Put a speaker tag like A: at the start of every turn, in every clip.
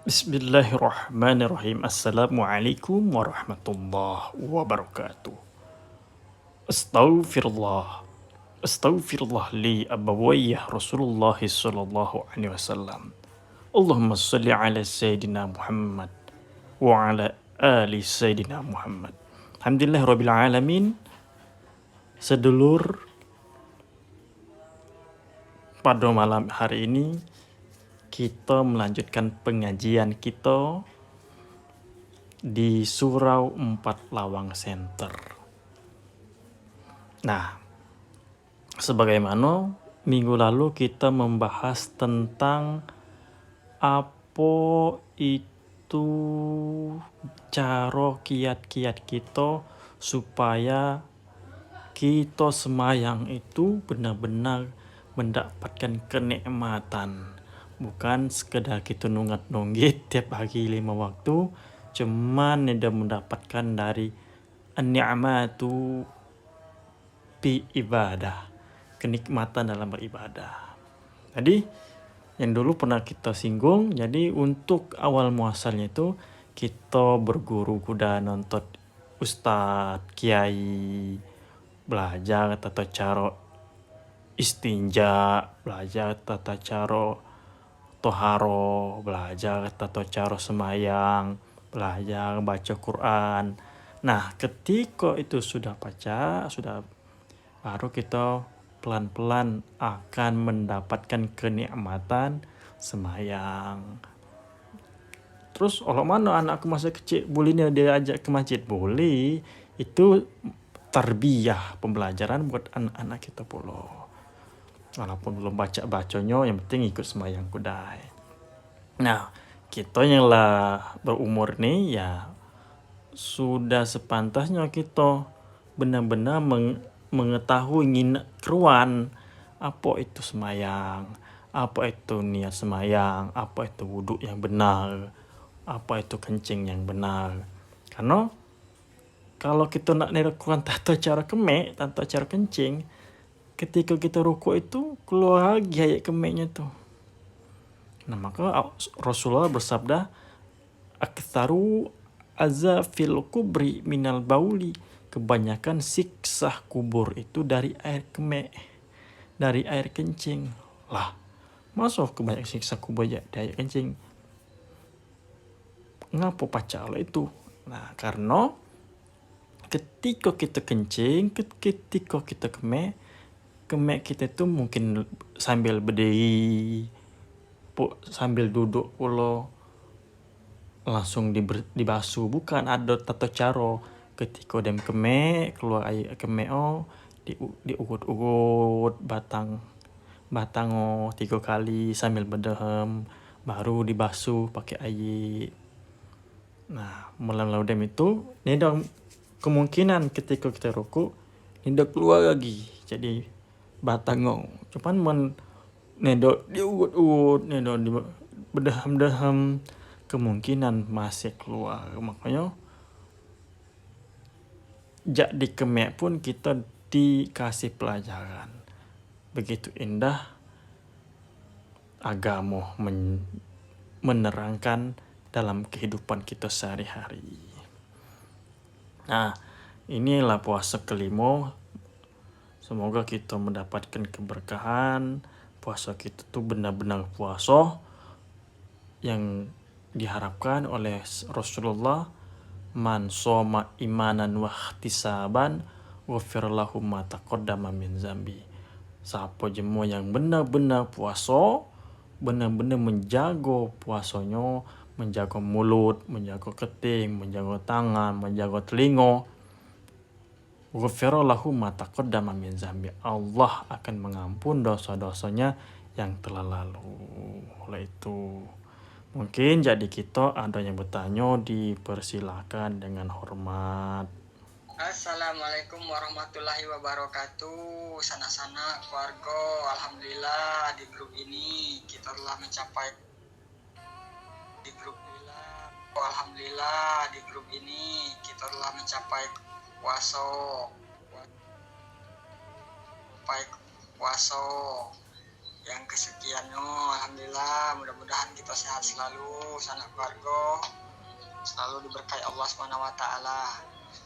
A: Bismillahirrahmanirrahim. Assalamualaikum warahmatullahi wabarakatuh. Astaghfirullah. Astaghfirullah li abawayya Rasulullah sallallahu alaihi wasallam. Allahumma salli ala Sayyidina Muhammad wa ala ali Sayyidina Muhammad. Alhamdulillah Rabbil Alamin. Sedulur, pada malam hari ini kita melanjutkan pengajian kita di Surau 4 Lawang Center. Nah, sebagaimana minggu lalu kita membahas tentang apa itu cara kiat-kiat kita supaya kita semayang itu benar-benar mendapatkan kenikmatan, bukan sekedar kita nunggak-nunggit tiap hari 5 waktu, cuman dia mendapatkan dari an-ni'matu bi ibadah, kenikmatan dalam beribadah. Jadi yang dulu pernah kita singgung, jadi untuk awal muasalnya itu kita berguru kuda nonton ustadz, kiai, belajar tata cara istinja, belajar tata cara toharo, belajar tata cara semayang, belajar baca Quran. Nah, ketika itu sudah baca, baru kita pelan-pelan akan mendapatkan kenikmatan semayang. Terus kalau mana anakku masih kecil, bolehnya dia ajak ke masjid? Boleh. Itu tarbiyah, pembelajaran buat anak-anak kita pula. Walaupun belum baca-bacanya, yang penting ikut semayang kudai. Nah, kita yang lah berumur nih ya sudah sepantasnya kita benar-benar mengetahui keruan apa itu semayang, apa itu niat semayang, apa itu wudhu yang benar, apa itu kencing yang benar. Karena kalau kita nak lakukan tata cara kemek, tata cara kencing, ketika kita rukuk itu keluar lagi ayat kemeknya tuh. Nah, maka Rasulullah bersabda, aktsaru azafil kubri minal bauli, kebanyakan siksa kubur itu dari air kemek, dari air kencing. Lah, masuk kebanyakan siksa kubur ya dari air kencing? Ngapa pacar itu? Nah, karena ketika kita kencing, ketika kita kemek kita itu mungkin sambil berdiri, sambil duduk pula langsung dibasuh, bukan, ada tata cara. Ketika dem kemek, keluar air kemek diurut-urut batang 3 kali sambil berdehem, baru dibasuh pakai air. Nah, melalui dem itu ini ada kemungkinan ketika kita rukuk ini keluar lagi jadi batang cuman nedok diurut-urut, nedok berdehem-dehem, kemungkinan masih keluar. Makanya jadi kemek pun kita dikasih pelajaran. Begitu indah agama menerangkan dalam kehidupan kita sehari-hari. Nah, inilah puasa kelima. Semoga kita mendapatkan keberkahan. Puasa kita tuh benar-benar puasa yang diharapkan oleh Rasulullah, man soma imanan wa ihtisaban ghufir lahu ma taqaddama min zambi. Siapa jemu yang benar-benar puasa, benar-benar menjaga puasanya, menjaga mulut, menjaga keting, menjaga tangan, menjaga telinga, ghufir lahu ma taqaddama min zambi. Allah akan mengampun dosa-dosanya yang telah lalu. Oleh itu, mungkin jadi kita ada yang bertanya, dipersilakan dengan hormat.
B: Assalamualaikum warahmatullahi wabarakatuh. Sana-sana keluarga, alhamdulillah di grup ini kita telah mencapai puasa. yang kesekiannya. Alhamdulillah, mudah-mudahan kita sehat selalu, sanak keluarga selalu diberkahi Allah SWT.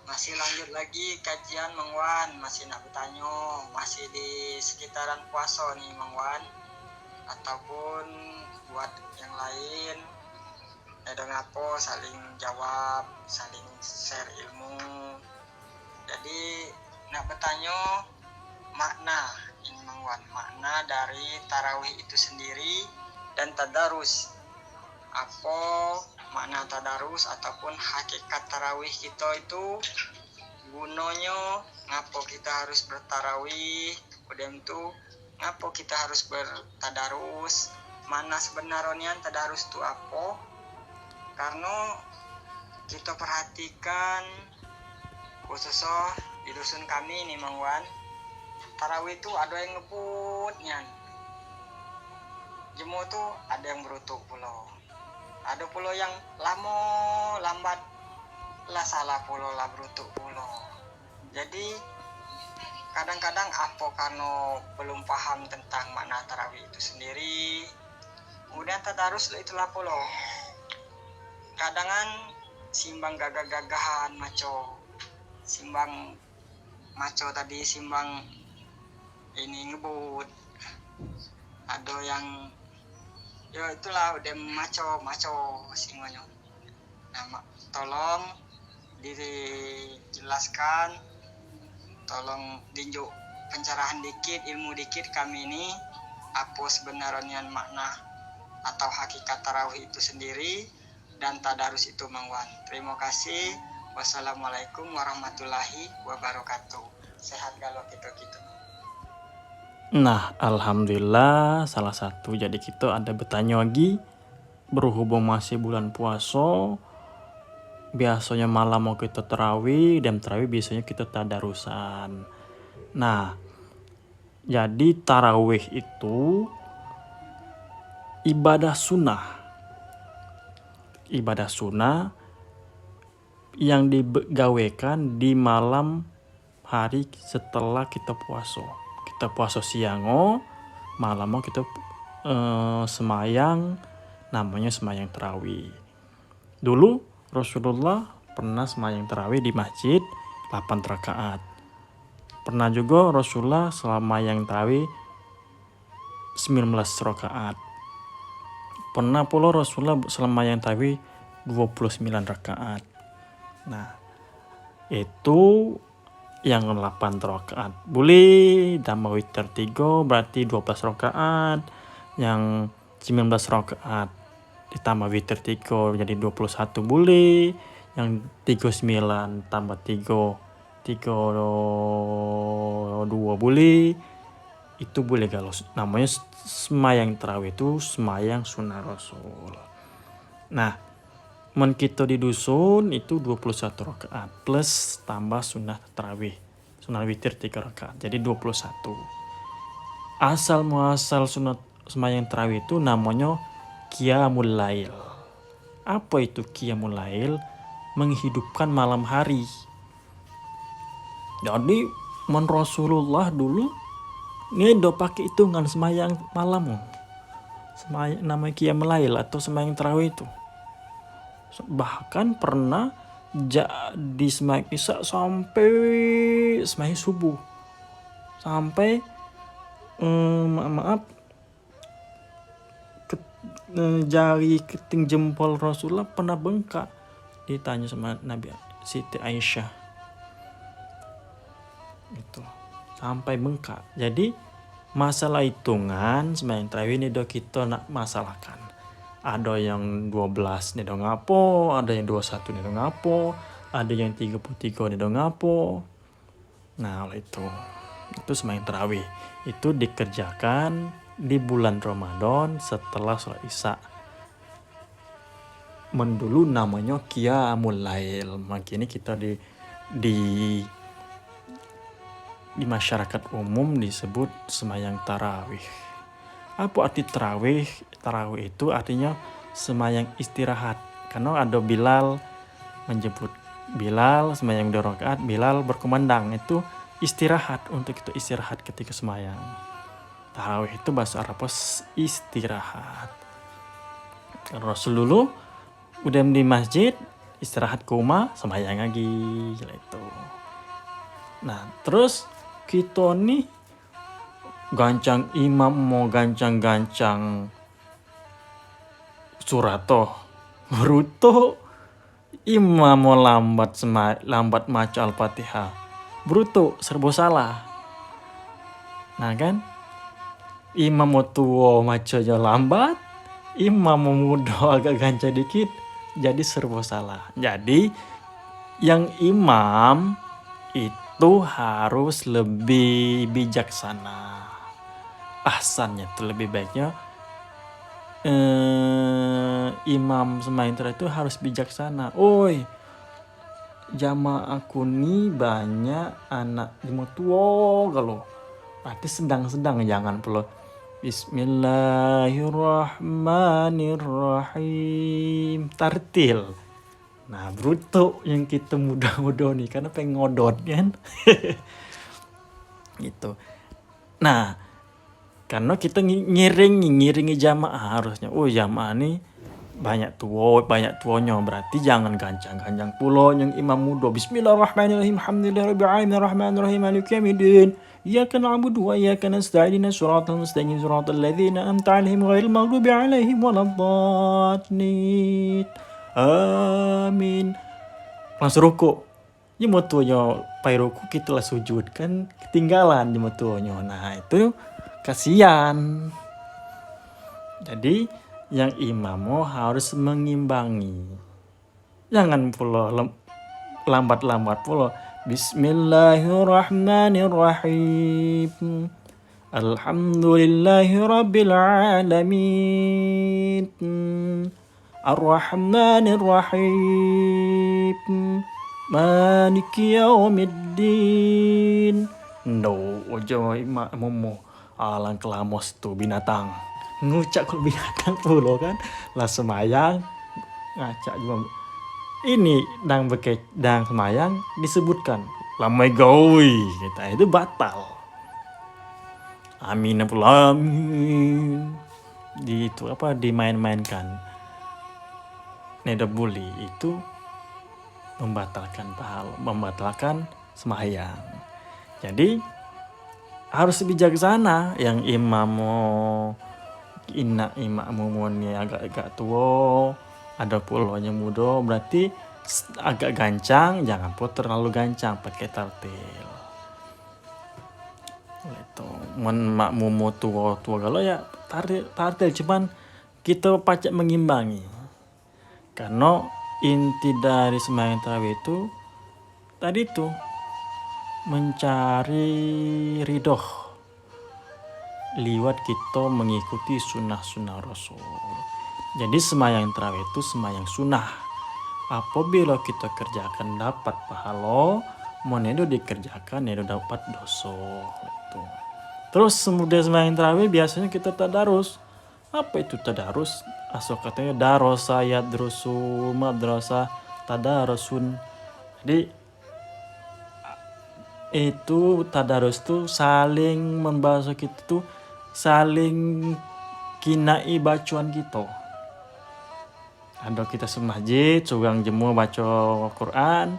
B: Masih lanjut lagi kajian Mang Wan, masih nak bertanya, masih di sekitaran puasa nih Mang Wan, ataupun buat yang lain. Ada ngapo saling jawab, saling share ilmu. Jadi nak bertanya makna ini Mang Wan, makna dari tarawih itu sendiri dan tadarus. Apa makna tadarus ataupun hakikat tarawih kita itu, gunanya ngapo kita harus bertarawih, kemudian itu ngapo kita harus bertadarus, mana sebenarnya tadarus itu apa. Karena kita perhatikan khususnya di dusun kami nih Mang Wan, tarawih itu ada yang ngebutnya, jemu tuh ada yang berutuk pulau, ada pulau yang lambat lah, salah pulau lah, berutuk pulau. Jadi kadang-kadang apa karena belum paham tentang makna tarawih itu sendiri, kemudian tadarus itulah pulau kadangan simbang gagah-gagahan maco, simbang maco tadi, simbang ini ngebut, ada yang ya itulah udah maco semuanya. Nah, tolong dijelaskan, tolong dinjuk pencerahan dikit, ilmu dikit kami ini, apa sebenarnya makna atau hakikat tarawih itu sendiri dan tadarus itu Mang Wan. Terima kasih. Wassalamualaikum warahmatullahi wabarakatuh. Sehat kalau gitu.
A: Nah, alhamdulillah salah satu. Jadi kita ada bertanya lagi, berhubung masih bulan puasa, biasanya malam mau kita tarawih, dan tarawih biasanya kita tadarusan. Nah, jadi tarawih itu ibadah sunnah yang digawekan di malam hari setelah kita puasa. Kita puasa siang, malam kita semayang, namanya semayang tarawih. Dulu Rasulullah pernah semayang tarawih di masjid 8 rakaat. Pernah juga Rasulullah semayang tarawih 19 rakaat. Pernah pula Rasulullah semayang tarawih 29 rakaat. Nah, itu yang 8 rakaat. Boleh tambah witir 3 berarti 12 rakaat. Yang 19 rakaat ditambah witir 3 jadi 21 boleh. Yang 39 tambah 2 boleh. Itu boleh kalau namanya semayang tarawih itu semayang sunnah Rasul. Nah, kita di dusun itu 21 rakaat plus tambah sunnah tarawih, sunnah witir 3 rakaat, jadi 21. Asal muasal sunnah semayang tarawih itu namanya qiyamul lail. Apa itu qiyamul lail? Menghidupkan malam hari. Jadi Rasulullah dulu ini udah pakai hitungan semayang malam, semayang namanya qiyamul lail atau semayang tarawih itu. Bahkan pernah di semayang isya sampai semayang subuh, sampai jari keting jempol Rasulullah pernah bengkak. Ditanya sama Nabi Siti Aisyah, itu sampai bengkak. Jadi masalah hitungan semayang tarawih ini kita nak masalahkan. Ada yang 12 nih dong ngapo, ada yang 21 nih dong ngapo, ada yang 33 nih dong ngapo. Nah, itu semayang tarawih itu dikerjakan di bulan Ramadan setelah sholat isya. Mendulu namanya qiyamul lail. Makanya kita di masyarakat umum disebut semayang tarawih. Apa arti tarawih? Tarawih itu artinya semayang istirahat. Karena ada Bilal menjemput Bilal semayang 2 rakaat, Bilal berkumandang, itu istirahat, untuk itu istirahat ketika semayang. Tarawih itu bahasa Arab istirahat. Rasul dulu udah di masjid, istirahat ke rumah, sembahyang lagi gitu. Nah terus kita nih gancang imam mau gancang-gancang surato bruto, imam mau lambat maca al-fatihah bruto, serba salah. Nah kan, imam mau tua macanya lambat, imam mau muda agak gancang dikit, jadi serba salah. Jadi yang imam itu harus lebih bijaksana. Ahsannya itu lebih baiknya imam sembahyang tarawih itu harus bijaksana. Oi, jamaah aku nih banyak anak lima tua kalau. Berarti sedang-sedang, jangan perlu Bismillahirrahmanirrahim tartil. Nah bruto yang kita muda-muda nih karena pengen ngodot kan. Gitu. Nah karena kita ngiringi jamaah harusnya. Oh jamaah nih banyak tuanya, berarti jangan gancang-gancang pulau yang imam muda. Bismillahirrahmanirrahim. Alhamdulillahirabbil arrahmanirrahim maliki yaumiddin. Iyyaka na'budu wa iyyaka nasta'in. Shiratal mustaqim shiratal ladzina an'amta 'alaihim ghairil maghdubi 'alaihim waladdallin. Amin. Langsung ruku. Ya mau tuanya pai ruku kita lah sujud kan ketinggalan di tuanya. Nah itu kasihan. Jadi yang imam harus mengimbangi. Jangan pula lambat-lambat pula. Bismillahirrahmanirrahim. Alhamdulillahirabbil alamin. Ar-Rahmanirrahim. Maliki yaumiddin. No, ojo imam alang kelamos tuh binatang. Ngucak kalau binatang pula kan. Lah semayang ngacak juga. Ini dang semayang disebutkan lamai gawi kita itu batal. Amin pula amin. Di itu apa dimain-mainkan. Neda bully itu membatalkan sembahyang. Jadi harus bijaksana. Yang imam agak tua, ada pulaunya muda, berarti agak gancang, jangan pun terlalu gancang, pakai tartil. Itu makmum tua kalau ya tartil cuman kita pacak mengimbangi. Karena inti dari sembahyang tarawih itu tadi tuh mencari ridho liwat kita mengikuti sunnah-sunnah Rasul. Jadi sembahyang tarawih itu sembahyang sunnah. Apabila kita kerjakan dapat pahala, monedo dikerjakan nedo dapat dosa. Gitu. Terus kemudian sembahyang tarawih biasanya kita tadarus. Apa itu tadarus? Asal katanya darosa yadrusu madrasah tadarusun. Jadi itu tadarus tuh saling membahas kita tuh saling kinai bacaan kita. Ada kita semajid, sugang jemu baca Quran,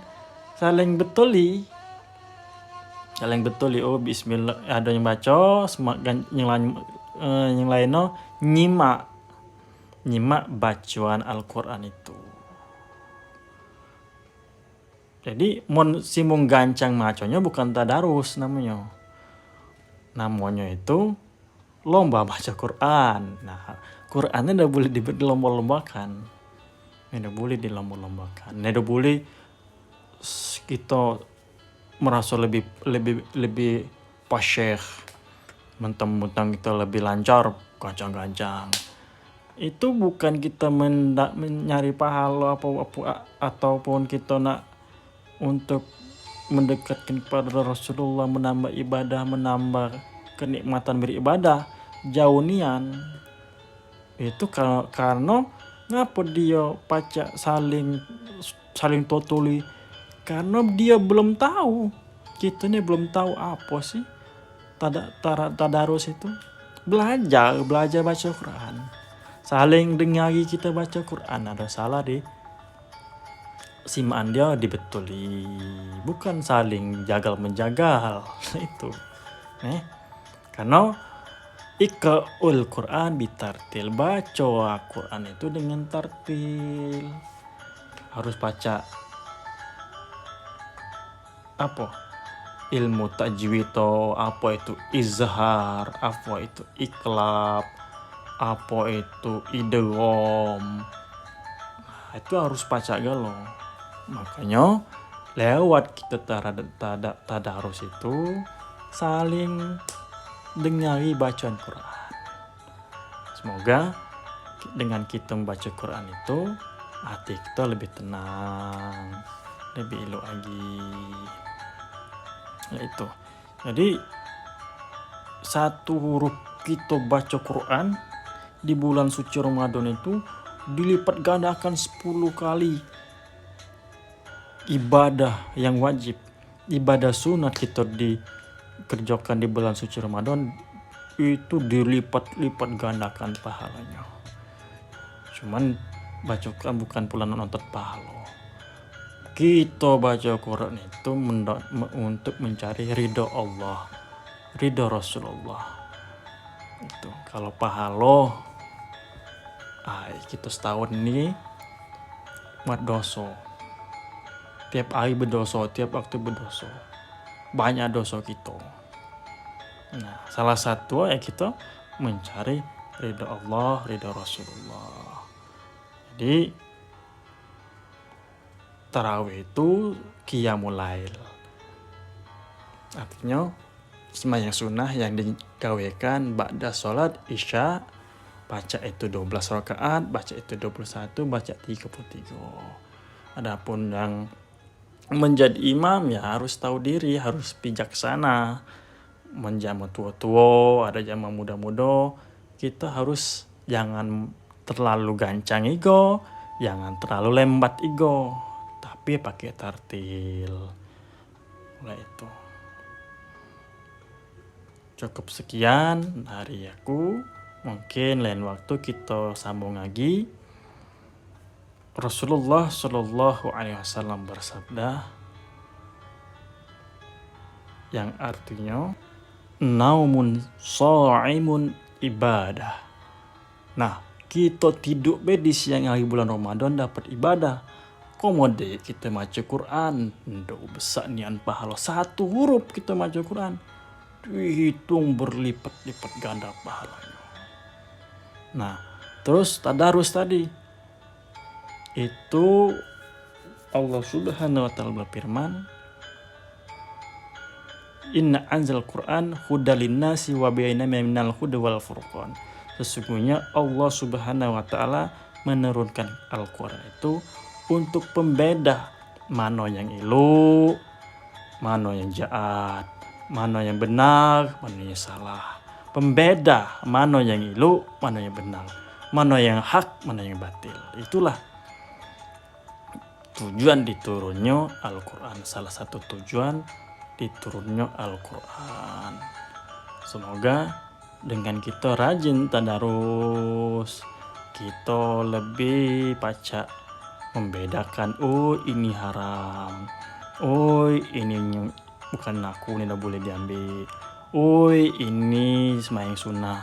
A: saling betuli. Oh bismillah, ada yang baca, yang lainnya nyimak bacaan Al-Quran itu. Jadi simung gancang maconya bukan tadarus namanya. Namanya itu lomba baca Quran. Nah, Qurannya tidak boleh dilomba-lombakan. Tidak boleh dilomba-lombakan. Tidak boleh kita merasa lebih pasyekh, mentang-mentang kita lebih lancar, gancang-gancang. Itu bukan kita mencari pahala ataupun kita nak untuk mendekatkan kepada Rasulullah, menambah ibadah, menambah kenikmatan beribadah. Jauh nian. Itu karena ngapa dia pacak saling totuli, karena dia belum tahu. Kita ini belum tahu apa sih tadarus itu. belajar baca Quran, saling dengari kita baca Quran. Ada salah di simaan dia dibetuli, bukan saling jagal menjagal. Itu karena iqra'ul Quran bitartil, baca Quran itu dengan tartil. Harus baca apa ilmu tajwid, apa itu izhar, apa itu iqlab, apa itu idgham. Itu harus baca galo. Makanya lewat kita tadarus itu saling dengari bacaan Quran. Semoga dengan kita membaca Quran itu hati kita lebih tenang, lebih elok lagi. Itu. Jadi satu huruf kita baca Quran di bulan suci Ramadan itu dilipat gandakan 10 kali ibadah yang wajib, ibadah sunat kita dikerjakan di bulan suci Ramadan itu dilipat-lipat gandakan pahalanya. Cuman baca Quran bukan pula nonton pahala. Kita baca Quran itu untuk mencari ridho Allah, ridho Rasulullah. Itu kalau pahala kita setahun ini buat dosa. Tiap hari berdosa, tiap waktu berdosa. Banyak dosa kita. Nah, salah satu kita mencari ridha Allah, ridha Rasulullah. Jadi tarawih itu qiyamul lail. Artinya sembahyang sunnah yang digawekan ba'da sholat isya, baca itu 12 rakaat, baca itu 21, baca 33. Adapun yang menjadi imam ya harus tahu diri, harus bijaksana. Menjamu tua-tua, ada jamaah muda-muda, kita harus jangan terlalu gancang ego, jangan terlalu lembat ego, tapi pakai tartil. Oleh itu cukup sekian dari aku. Mungkin lain waktu kita sambung lagi. Rasulullah Shallallahu Alaihi Wasallam bersabda, yang artinya naumun sha'imun ibadah. Nah, kita tidur di siang hari bulan Ramadan dapat ibadah. Komode kita baca Quran, ndak besar nian pahala satu huruf kita baca Quran, dihitung berlipat-lipat ganda pahalanya. Nah, terus tadarus tadi itu Allah Subhanahu wa taala berfirman, Inna anzal Quran hudalin nasi wa bayyinamin minal huda wal furqan. Sesungguhnya Allah Subhanahu wa taala menurunkan Al-Quran itu untuk pembeda mana yang elok, mana yang jahat, mana yang benar, mana yang salah. Pembeda mana yang elok, mana yang benar, mana yang hak, mana yang batil. Itulah tujuan diturunnya Al-Quran. Salah satu tujuan diturunnya Al-Quran. Semoga dengan kita rajin tadarus, kita lebih baca membedakan, oh ini haram, oh ini bukan aku, ini tidak boleh diambil, oh ini sembahyang sunnah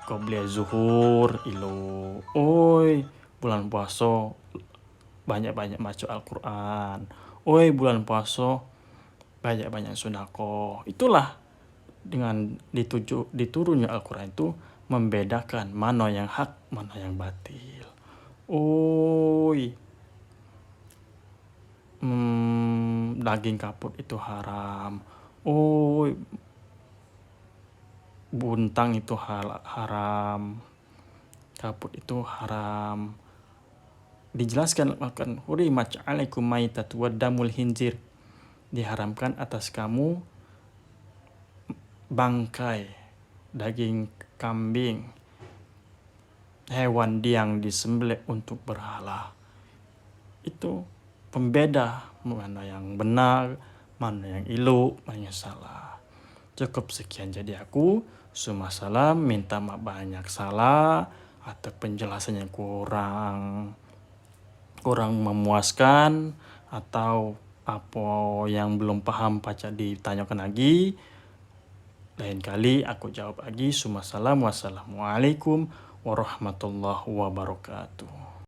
A: qobliyah zuhur ilo, oh bulan puasa banyak-banyak baca Al-Quran, bulan puasa banyak-banyak sunako. Itulah dengan diturunnya Al-Quran itu membedakan mana yang hak, mana yang batil. Daging kaput itu haram. Buntang itu haram. Kaput itu haram. Dijelaskan akan hurimat 'alaikum maitatu wad damul hinzir. Diharamkan atas kamu bangkai daging kambing, hewan yang disembelih untuk berhala. Itu pembeda mana yang benar, mana yang elok, mana yang salah. Cukup sekian jadi aku. Sumasalam, minta maaf banyak salah atau penjelasannya kurang memuaskan, atau apa yang belum paham pacak ditanyakan lagi. Lain kali aku jawab lagi. Sumasalam, wassalamualaikum warahmatullahi wabarakatuh.